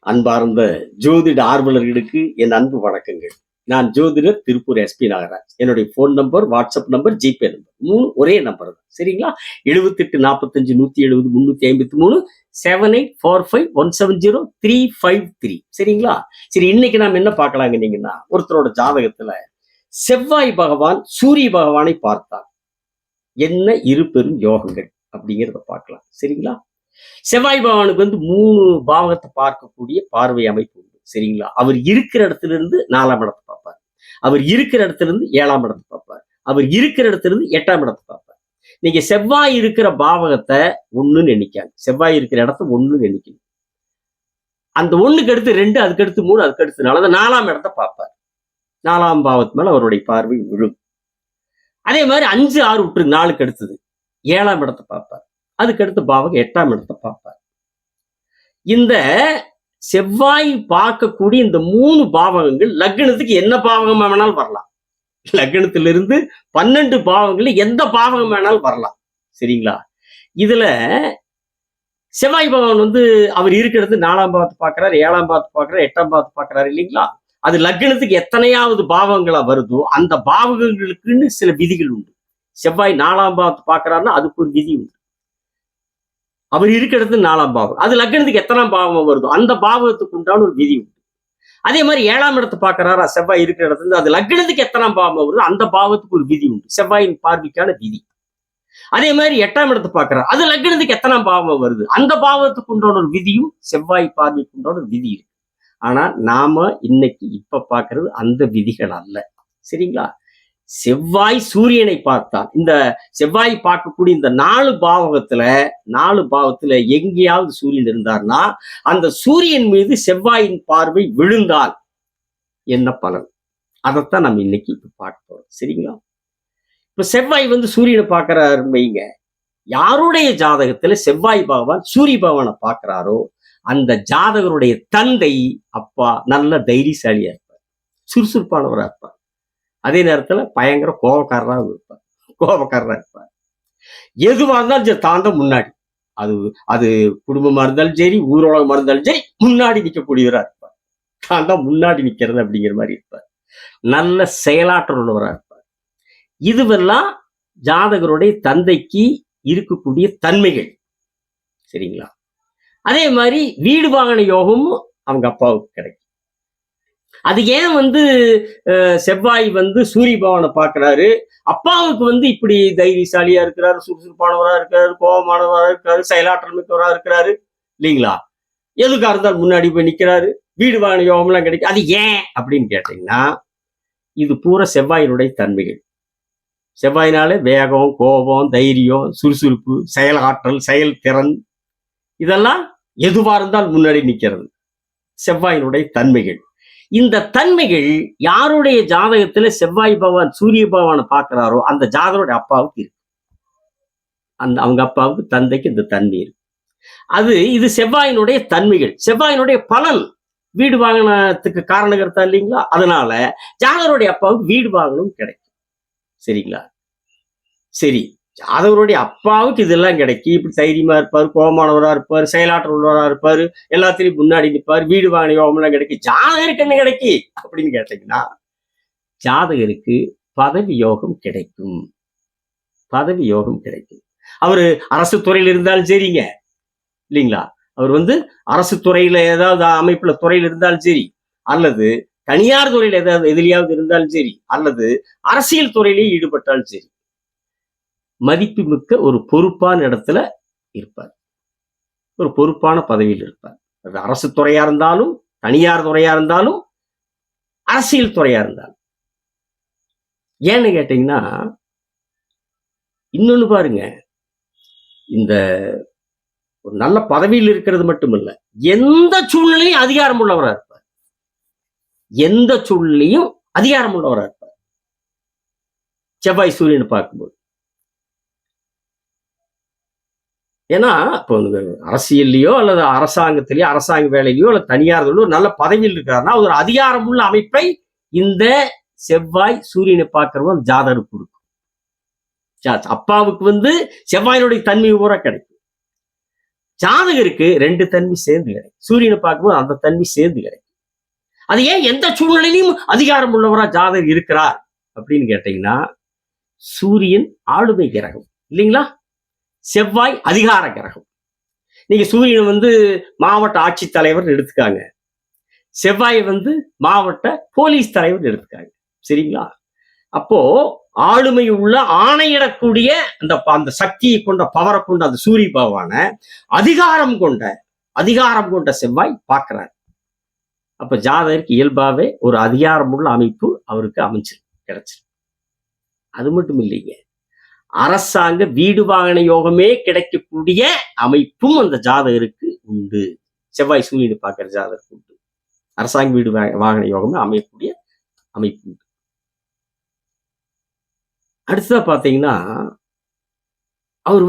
அன்பார்ந்த ஜோதிட ஆர்வலர்களுக்கு என் அன்பு வணக்கங்கள். நான் ஜோதிடர் திருப்பூர் எஸ்பி நாகராஜ். என்னுடைய phone number, WhatsApp number, GPay number மூணு ஒரே நம்பர் தான். சரிங்களா? 78 45 170 353 7845170353. சரிங்களா? சரி, இன்னைக்கு நாம் என்ன பார்க்கலாங்கன்னீங்கன்னா, ஒருத்தரோட ஜாதகத்துல செவ்வாய் பகவான் சூரிய பகவானை பார்த்தார். என்ன இரு பெரும் யோகங்கள் அப்படிங்கிறத பார்க்கலாம். சரிங்களா? செவ்வாய் பகவானுக்கு 3 பாவகத்தை பார்க்கக்கூடிய பார்வை அமைப்பு உண்டு. சரிங்களா? அவர் இருக்கிற இடத்துல இருந்து 4ஆம் இடத்தை பார்ப்பார். அவர் இருக்கிற இடத்துல இருந்து 7ஆம் இடத்தை பார்ப்பார். அவர் இருக்கிற இடத்துல இருந்து 8ஆம் இடத்தை பார்ப்பார். நீங்க செவ்வாய் இருக்கிற பாவகத்தை 1ன்னு எண்ணிக்காங்க. செவ்வாய் இருக்கிற இடத்த 1ன்னு எண்ணிக்கணும். அந்த 1க்கு அடுத்து 2, அதுக்கு அடுத்து 3, அதுக்கு அடுத்து 4, அந்த 4ஆம் இடத்தை பார்ப்பார். 4ஆம் பாவத்து மேல அவருடைய பார்வை விழும். அதே மாதிரி 5, 6 விட்டு 4க்கு அடுத்தது 7ஆம் இடத்தை பார்ப்பார். அதுக்கு அடுத்த பாவகம் 8ஆம் இடத்தை பார்ப்பார். இந்த செவ்வாய் பார்க்கக்கூடிய இந்த 3 பாவகங்கள் லக்னத்துக்கு என்ன பாவகம் வேணாலும் வரலாம். லக்னத்திலிருந்து 12 பாவங்கள் எந்த பாவகம் வேணாலும் வரலாம். சரிங்களா? இதுல செவ்வாய் பகவான் அவர் இருக்கிறது 4ஆம் பாவத்தை பார்க்கிறார், 7ஆம் பாவத்தை பார்க்கிறார், 8ஆம் பாவத்தை பார்க்கிறார் இல்லைங்களா? அது லக்னத்துக்கு எத்தனையாவது பாவங்களா வருதோ அந்த பாவகங்களுக்குன்னு சில விதிகள் உண்டு. செவ்வாய் 4ஆம் பாவத்தை பார்க்கிறாருன்னா அதுக்கு ஒரு விதி உண்டு. அவர் இருக்கிறது 4ஆம் பாவம். அது லக்னத்துக்கு எத்தனாம் பாவம் வருதோ அந்த பாவகத்துக்கு உண்டான ஒரு விதி உண்டு. அதே மாதிரி 7ஆம் இடத்தை பார்க்கிறாரா செவ்வாய் இருக்கிற இடத்துல, அது லக்னத்துக்கு எத்தனாம் பாவம் வருதோ அந்த பாவத்துக்கு ஒரு விதி உண்டு. செவ்வாயின் பார்வைக்கான விதி. அதே மாதிரி 8ஆம் இடத்தை பார்க்கிறார், அது லக்னத்துக்கு எத்தனாம் பாவம் வருது அந்த பாவத்துக்கு உண்டான ஒரு விதியும் செவ்வாய் பார்வைக்கு உண்டான ஒரு விதி இருக்கு. ஆனா நாம இன்னைக்கு இப்ப பார்க்கறது அந்த விதிகள் அல்ல. சரிங்களா? செவ்வாய் சூரியனை பார்த்தால், இந்த செவ்வாய் பார்க்கக்கூடிய இந்த 4 பாவத்துல எங்கேயாவது சூரியன் இருந்தார்னா அந்த சூரியன் மீது செவ்வாயின் பார்வை விழுந்தால் என்ன பலன், அதைத்தான் நம்ம இன்னைக்கு இப்ப பார்க்க போறோம். சரிங்களா? இப்ப செவ்வாய் சூரியனை பார்க்கிறாரு வைங்க. யாருடைய ஜாதகத்துல செவ்வாய் பகவான் சூரிய பகவானை பார்க்கிறாரோ அந்த ஜாதகருடைய தந்தை அப்பா நல்ல தைரியசாலியா இருப்பார், சுறுசுறுப்பானவரா இருப்பார். அதே நேரத்துல பயங்கர கோபக்காரரா இருப்பார். எதுவா இருந்தாலும் தாண்ட முன்னாடி, அது குடும்பமா இருந்தாலும் சரி, ஊரோலகமா இருந்தாலும் சரி, முன்னாடி நிற்கக்கூடியவரா இருப்பார். தாண்டா முன்னாடி நிக்கிறது அப்படிங்கிற மாதிரி இருப்பார். நல்ல செயலாற்றல் உள்ளவரா இருப்பார். இதுவெல்லாம் ஜாதகருடைய தந்தைக்கு இருக்கக்கூடிய தன்மைகள். சரிங்களா? அதே மாதிரி வீடு வாங்கின யோகமும் அவங்க அப்பாவுக்கு கிடைக்கும். அது ஏன் செவ்வாய் சூரிய பகவானை பார்க்கிறாரு, அப்பாவுக்கு இப்படி தைரியசாலியா இருக்கிறாரு, சுறுசுறுப்பானவரா இருக்கிறாரு, கோபமானவரா இருக்காரு, செயலாற்றல் மிக்கவரா இருக்கிறாரு இல்லைங்களா? எதுக்கா இருந்தாலும் முன்னாடி போய் நிக்கிறாரு, வீடு வாங்கின யோகம்லாம் கிடைக்கும். அது ஏன் அப்படின்னு கேட்டீங்கன்னா, இது பூரா செவ்வாயினுடைய தன்மைகள். செவ்வாயினாலே வேகம், கோபம், தைரியம், சுறுசுறுப்பு, செயலாற்றல், செயல்திறன், இதெல்லாம் எதுவா இருந்தாலும் முன்னாடி நிக்கிறது செவ்வாயினுடைய தன்மைகள். இந்த தன்மைகள் யாருடைய ஜாதகத்துல செவ்வாய் பகவான் சூரிய பகவானை பார்க்கிறாரோ அந்த ஜாதகருடைய அப்பாவுக்கு இருக்கு. அவங்க அப்பாவுக்கு, தந்தைக்கு இந்த தன்மை இருக்கு. இது செவ்வாயினுடைய தன்மைகள். செவ்வாயினுடைய பலன் வீடு வாங்கினதுக்கு காரணகர்த்தா இல்லைங்களா? அதனால ஜாதகருடைய அப்பாவுக்கு வீடு வாங்கணும் கிடைக்கும். சரிங்களா? சரி, ஜாதகருடைய அப்பாவுக்கு இதெல்லாம் கிடைக்கும். இப்படி தைரியமா இருப்பாரு, கோபமானவரா இருப்பாரு, செயலாற்றல் உள்ளவரா இருப்பாரு, எல்லாத்திலையும் முன்னாடி நிற்பாரு, வீடு வாங்கின யோகம்லாம் கிடைக்கும். ஜாதகருக்கு என்ன கிடைக்கும் அப்படின்னு கேட்டீங்கன்னா, ஜாதகருக்கு பதவி யோகம் கிடைக்கும். பதவி யோகம் கிடைக்கும். அவரு அரசு துறையில இருந்தாலும் சரிங்க இல்லைங்களா? அவர் அரசு துறையில ஏதாவது அமைப்புல துறையில இருந்தாலும் சரி, அல்லது தனியார் துறையில ஏதாவது எதிலையாவது இருந்தாலும் சரி, அல்லது அரசியல் துறையிலேயே ஈடுபட்டாலும் சரி, மதிப்பு மிக்க ஒரு பொறுப்பான இடத்துல இருப்பார். ஒரு பொறுப்பான பதவியில் இருப்பார். அது அரசு துறையா இருந்தாலும், தனியார் துறையா இருந்தாலும், அரசியல் துறையா இருந்தாலும். ஏன்னு கேட்டீங்கன்னா, இன்னொன்னு பாருங்க, இந்த ஒரு நல்ல பதவியில் இருக்கிறது மட்டுமல்ல, எந்த சூழ்நிலையும் அதிகாரம் உள்ளவரா இருப்பார். எந்த சூழ்நிலையும் அதிகாரம் உள்ளவரா இருப்பார் செவ்வாய் சூரியனை பார்க்கும்போது. ஏன்னா இப்போ அரசியல்லையோ அல்லது அரசாங்கத்திலேயோ, அரசாங்க வேலையிலையோ அல்லது தனியார் ஒரு நல்ல பதவியில் இருக்கிறாருன்னா ஒரு அதிகாரமுள்ள அமைப்பை இந்த செவ்வாய் சூரியனை பார்க்கிறவங்க ஜாதகருக்கு கொடுக்கும். அப்பாவுக்கு செவ்வாயினுடைய தன்மை பூரா கிடைக்கும். ஜாதகருக்கு 2 தன்மை சேர்ந்து கிடைக்கும். சூரியனை பார்க்கும்போது அந்த தன்மை சேர்ந்து கிடைக்கும். அது ஏன் எந்த சூழ்நிலையிலும் அதிகாரம் உள்ளவரா ஜாதகர் இருக்கிறார் அப்படின்னு கேட்டீங்கன்னா, சூரியன் ஆளுமை கிரகம் இல்லைங்களா, செவ்வாய் அதிகார கிரகம். நீங்க சூரியன் மாவட்ட ஆட்சித்தலைவர் எடுத்துக்காங்க, செவ்வாய் மாவட்ட போலீஸ் தலைவர் எடுத்துக்காங்க. சரிங்களா? அப்போ ஆளுமை உள்ள ஆணையிடக்கூடிய அந்த சக்தியை கொண்ட பவரை கொண்ட அந்த சூரிய பகவான அதிகாரம் கொண்ட செவ்வாய் பார்க்கிறார். அப்ப ஜாதகருக்கு இயல்பாவே ஒரு அதிகாரமுள்ள அமைப்பு அவருக்கு கிடைச்சிருக்கு. அது மட்டும் இல்லைங்க, அரசாங்க வீடு வாகன யோகமே கிடைக்கக்கூடிய அமைப்பும் அந்த ஜாதகருக்கு உண்டு. செவ்வாய் சூரியனை பார்க்கிற ஜாதகருக்கு உண்டு. அரசாங்க வீடு வாகன யோகமே அமையக்கூடிய அமைப்பு உண்டு. அடுத்ததா பாத்தீங்கன்னா, அவர்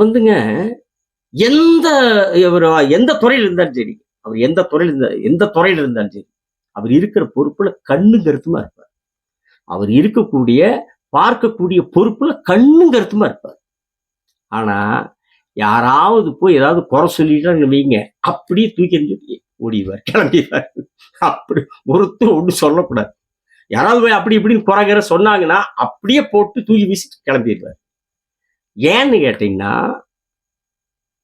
எந்த துறையில் இருந்தாலும் சரி, அவர் எந்த துறையில் இருந்தாலும் சரி, அவர் இருக்கிற பொறுப்புல கண்ணும் கருத்துமா இருப்பார். அவர் இருக்கக்கூடிய பார்க்கக்கூடிய பொறுப்புல கண்ணும் கருத்துமா இருப்பார். ஆனா யாராவது போய் ஏதாவது குறை சொல்லிட்டாங்க வைங்க, அப்படியே தூக்கி எறிஞ்சு ஓடிடுவார், கிளம்பிடுவார். அப்படி ஒருத்தர் ஒண்ணு சொல்லக்கூடாது. யாராவது போய் அப்படி இப்படின்னு குறைகிற சொன்னாங்கன்னா அப்படியே போட்டு தூக்கி வீசிட்டு கிளம்பிடுவார். ஏன்னு கேட்டீங்கன்னா,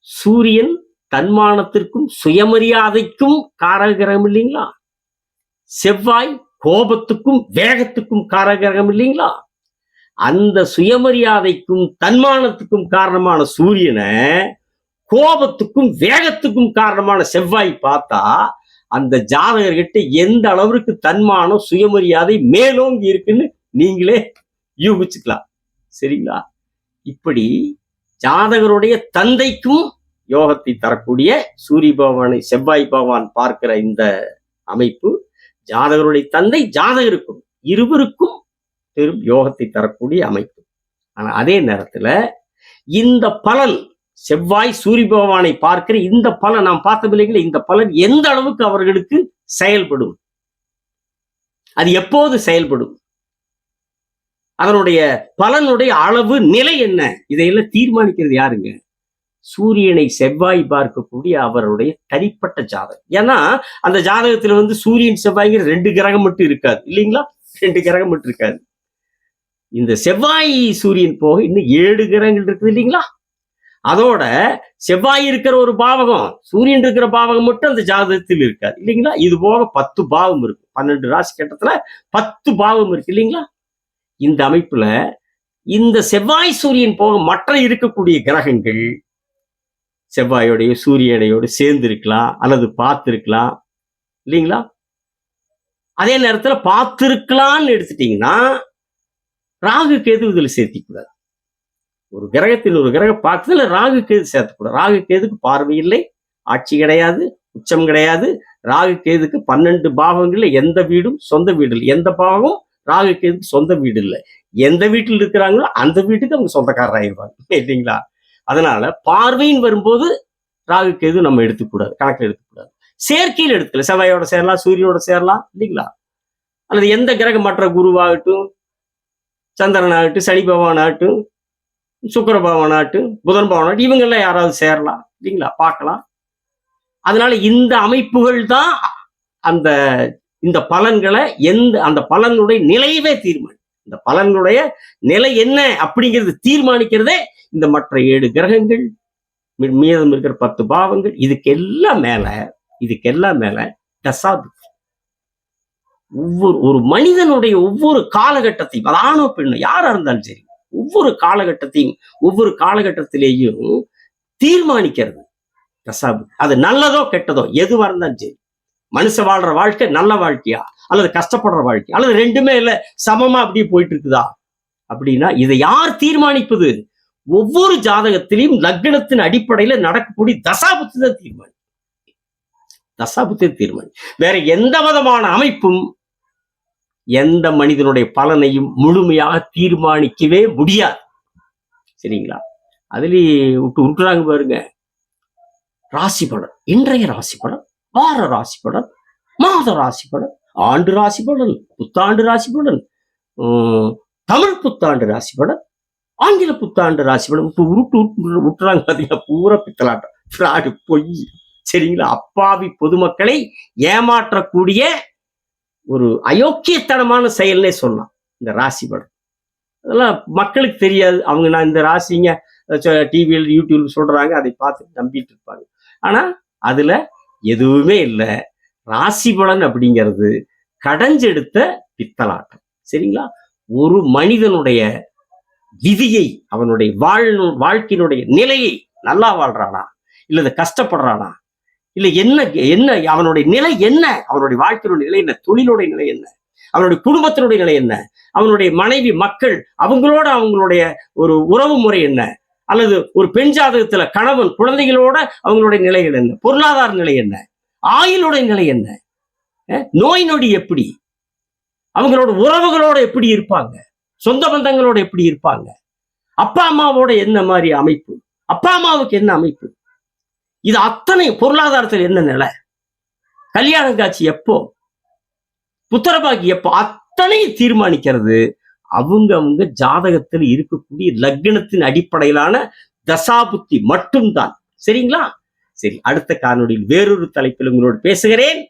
சூரியன் தன்மானத்திற்கும் சுயமரியாதைக்கும் காரகிரகம் இல்லைங்களா, செவ்வாய் கோபத்துக்கும் வேகத்துக்கும் காரகிரகம் இல்லைங்களா. அந்த சுயமரியாதைக்கும் தன்மானத்துக்கும் காரணமான சூரியனை கோபத்துக்கும் வேகத்துக்கும் காரணமான செவ்வாய் பார்த்தா அந்த ஜாதகர்கிட்ட எந்த அளவிற்கு தன்மானம் சுயமரியாதை மேலோங்கி இருக்குன்னு நீங்களே யூகிச்சுக்கலாம். சரிங்களா? இப்படி ஜாதகருடைய தந்தைக்கும் யோகத்தை தரக்கூடிய சூரிய பகவானை செவ்வாய் பகவான் பார்க்கிற இந்த அமைப்பு ஜாதகருடைய தந்தை ஜாதகருக்கும் இருவருக்கும் பெரும் யோகத்தை தரக்கூடிய அமைப்பு. ஆனா அதே நேரத்துல இந்த பலன் செவ்வாய் சூரிய பகவானை பார்க்கிற இந்த பலன் நாம் பார்த்ததில்லைங்களா, இந்த பலன் எந்த அளவுக்கு அவர்களுக்கு செயல்படும், அது எப்போது செயல்படும், அதனுடைய பலனுடைய அளவு நிலை என்ன, இதையெல்லாம் தீர்மானிக்கிறது யாருங்க? சூரியனை செவ்வாய் பார்க்கக்கூடிய அவருடைய தனிப்பட்ட ஜாதகம். ஏன்னா அந்த ஜாதகத்துல சூரியன் செவ்வாய்ங்கிற 2 கிரகம் மட்டும் இருக்காது இல்லைங்களா, 2 கிரகம் மட்டும் இருக்காது. இந்த செவ்வாய் சூரியன் போக இன்னும் 7 கிரகங்கள் இருக்குது இல்லைங்களா. அதோட செவ்வாய் இருக்கிற ஒரு பாவகம், சூரியன் இருக்கிற பாவகம் மட்டும் அந்த ஜாதகத்தில் இருக்காது இல்லைங்களா. இது போக 10 பாவம் இருக்கு, 12 ராசி கட்டத்துல 10 பாவம் இருக்கு இல்லைங்களா. இந்த அமைப்புல இந்த செவ்வாய் சூரியன் போக மற்ற இருக்கக்கூடிய கிரகங்கள் செவ்வாயோடைய சூரியனையோடு சேர்ந்து இருக்கலாம் அல்லது பார்த்திருக்கலாம் இல்லைங்களா. அதே நேரத்துல பார்த்திருக்கலாம்னு எடுத்துட்டீங்கன்னா ராகு கேது இதுல சேர்த்திக்கூடாது. ஒரு கிரகத்தில் ஒரு கிரகம் பார்க்கறதுல ராகு கேது சேர்த்தக்கூடாது. ராகு கேதுக்கு பார்வை இல்லை, ஆட்சி கிடையாது, உச்சம் கிடையாது. ராகு கேதுக்கு 12 பாவங்கள்ல எந்த வீடும் சொந்த வீடு இல்லை, எந்த பாவமும் ராகு கேதுக்கு சொந்த வீடு இல்லை. எந்த வீட்டில் இருக்கிறாங்களோ அந்த வீட்டுக்கு அவங்க சொந்தக்காரராயிருவாங்க இல்லைங்களா. அதனால பார்வையின் வரும்போது ராகு கேது நம்ம எடுத்துக்கூடாது, கணக்கில் எடுத்துக்கூடாது. சேர்க்கையில் எடுத்துக்கல, செவ்வாயோட சேரலாம், சூரியனோட சேரலாம் இல்லைங்களா. அல்லது எந்த கிரகம் மற்ற குருவாகட்டும், சந்திரன் ஆகட்டும், சனி பகவான் ஆகட்டும், சுக்கிர பகவான் ஆகட்டும், புதன் பகவான் ஆகட்டும், இவங்கெல்லாம் யாராவது சேரலாம் இல்லைங்களா, பார்க்கலாம். அதனால இந்த அமைப்புகள் தான் இந்த பலன்களை அந்த பலனுடைய நிலையவே தீர்மானிக்கும். இந்த பலன்களுடைய நிலை என்ன அப்படிங்கிறது தீர்மானிக்கிறதே இந்த மற்ற 7 கிரகங்கள், மீதம் இருக்கிற 10 பாவங்கள். இதுக்கெல்லாம் மேல தசாபுத்தி. ஒரு மனிதனுடைய ஒவ்வொரு காலகட்டத்தையும், அது ஆணோ பெண்ணோ யாரா இருந்தாலும் சரி, ஒவ்வொரு காலகட்டத்திலேயும் தீர்மானிக்கிறது தசாபுத்தி. அது நல்லதோ கெட்டதோ எதுவா இருந்தாலும் சரி, மனுஷ வாழ்ற வாழ்க்கை நல்ல வாழ்க்கையா அல்லது கஷ்டப்படுற வாழ்க்கை அல்லது ரெண்டுமே இல்ல சமமா அப்படியே போயிட்டு இருக்குதா அப்படின்னா இதை யார் தீர்மானிப்பது? ஒவ்வொரு ஜாதகத்திலையும் லக்னத்தின் அடிப்படையில நடக்கக்கூடிய தசாபுத்தி தான் தீர்மானி. வேற எந்த விதமான அமைப்பும் எந்த மனிதனுடைய பலனையும் முழுமையாக தீர்மானிக்கவே முடியாது. சரிங்களா? அதுலயே விட்டுறாங்க பாருங்க. ராசி பலன், இன்றைய ராசி பலன், வார ராசி பலன், மாத ராசி பலன், ஆண்டு ராசி பலன், புத்தாண்டு ராசி பலன், தமிழ் புத்தாண்டு ராசி பலன், ஆங்கில புத்தாண்டு ராசி பலன் விட்டுறாங்க பாத்தீங்கன்னா, பூரா பித்தலாட்டம். ஃப்ராடு, பொய். சரிங்களா? அப்பாவி பொதுமக்களை ஏமாற்றக்கூடிய ஒரு அயோக்கியத்தனமான செயல்னே சொல்லலாம் இந்த ராசி பலன். அதெல்லாம் மக்களுக்கு தெரியாது. அவங்க நான் இந்த ராசிங்க டிவியில் யூடியூப் சொல்றாங்க, அதை பார்த்து நம்பிட்டு இருப்பாங்க. ஆனா அதுல எதுவுமே இல்லை. ராசி பலன் அப்படிங்கிறது கடைஞ்செடுத்த பித்தலாட்டம். சரிங்களா? ஒரு மனிதனுடைய விதியை, அவனுடைய வாழ்க்கையினுடைய நிலையை, நல்லா வாழ்றானா இல்ல கஷ்டப்படுறானா இல்ல என்ன என்ன அவனுடைய நிலை என்ன, அவனுடைய வாழ்க்கையினுடைய நிலை என்ன, தொழிலுடைய நிலை என்ன, அவனுடைய குடும்பத்தினுடைய நிலை என்ன, அவனுடைய மனைவி மக்கள் அவங்களோட அவங்களுடைய ஒரு உறவு முறை என்ன, அல்லது ஒரு பெண் ஜாதகத்துல கணவன் குழந்தைகளோட அவங்களுடைய நிலைகள் என்ன, பொருளாதார நிலை என்ன, ஆயுளுடைய நிலை என்ன, நோய் நொடி எப்படி, அவங்களோட உறவுகளோட எப்படி இருப்பாங்க, சொந்த பந்தங்களோட எப்படி இருப்பாங்க, அப்பா அம்மாவோட என்ன மாதிரி அமைப்பு, அப்பா அம்மாவுக்கு என்ன அமைப்பு, இது அத்தனை, பொருளாதாரத்தில் என்ன நிலை, கல்யாணம் காட்சி எப்போ, புத்திரபாக்கி எப்போ, அத்தனை தீர்மானிக்கிறது அவங்க ஜாதகத்தில் இருக்கக்கூடிய லக்னத்தின் அடிப்படையிலான தசாபுத்தி மட்டும்தான். சரிங்களா? சரி, அடுத்த காணொளியில் வேறொரு தலைப்பில் உங்களோடு பேசுகிறேன்.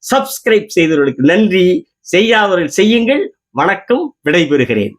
சப்ஸ்கிரைப் செய்தவர்களுக்கு நன்றி, செய்யாதவர்கள் செய்யுங்கள். வணக்கம், விடைபெறுகிறேன்.